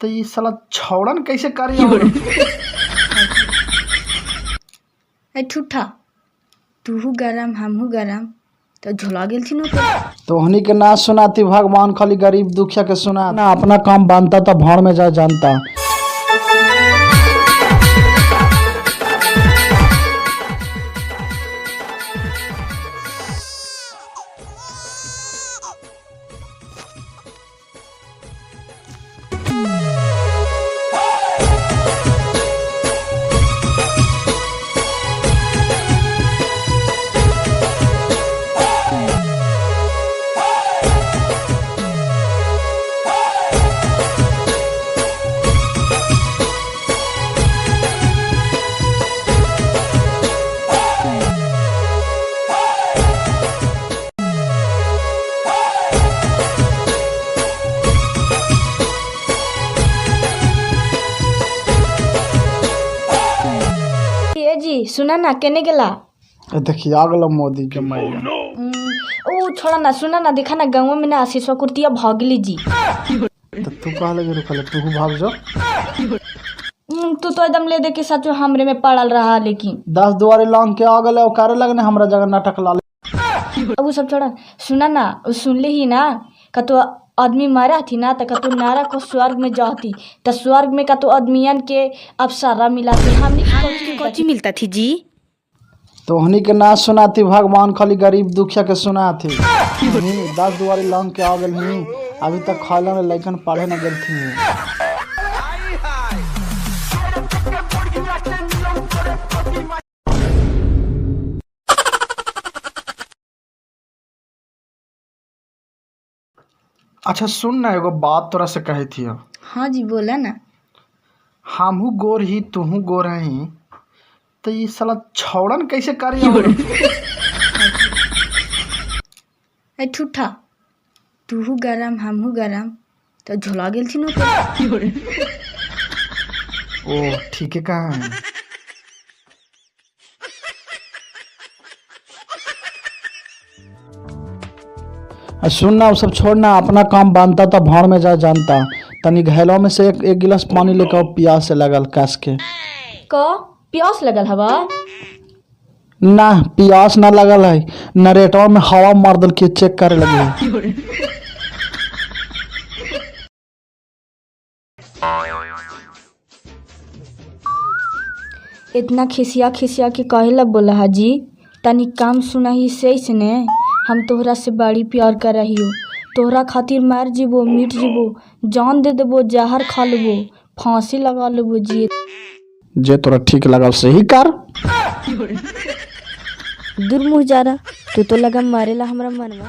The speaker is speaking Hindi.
तो ये साला छौड़न कैसे करी हो? ए ठूठा तूहू गरम हमहू गरम तो झुला गेल थी न तोहनी के ना सुनाती भगवान, खाली गरीब दुखिया के सुना ना। अपना काम बनता तो भाड़ में जा जानता। जी सुना ना केने गेला? देखिए आ गलो मोदी के मैया। ओ छोड़ा ना, सुना ना, देखा ना गाँव में ना आशीष कुर्तिया भागली जी। तो तू कहा लगे रुकले, तू भाग जा। तू तो एकदम ले दे के सच हमरे में पड़ल रहा, लेकिन 10 दुआरे लांग के आ गले और करे लगने हमरा जगह नाटक ला ले। अब वो सब छोड़ा, सुना ना, सुन ले ही ना का तो आदमी मारा थी ना, तो का तो नारा को स्वर्ग में जाती, तो स्वर्ग में का तो आदमियन के अप्सरा मिला थी। हमने कौची मिलता थी जी? तोहनी के ना सुनाती भगवान, खाली गरीब दुखिया के सुना थी। 10 दुआरे लांग के आ गल ही, अभी तक खाला में लइकन पढ़े न गल थी। अच्छा सुन ना, एगो बात तोरा से कही थी। हाँ जी बोला ना। हमहू गोर ही तूहू गोर ही, तो ये साला छौड़न कैसे करी हो? ए ठूठा तूहू गरम हमहू गरम तो झुला गेल थी न। ओ ठीक है कहा। सुन ना, वो सब छोड़ना, अपना काम बनता तो भाड़ में जा जानता। तनी घैलों में से एक गिलास पानी लेकर प्यास से लगल कस के। प्यास लगल हवा? ना प्यास ना लगल है, नरेटवा में हवा मार दल के चेक करे लगे। इतना खिसिया खिसिया के कहेला बोला हाजी? तनी काम सुना ही से ने। हम तोहरा से बड़ी प्यार कर रही हो, तोहरा खातिर मार जीबो, मिट जीबो, जान दे देबो, जहर खा लेबो, फांसी लगा लेबो जी। जे तोरा ठीक लगा सही कर। दूर मुँह जा रहा, तू तो लगा मारेला हमरा मनवा।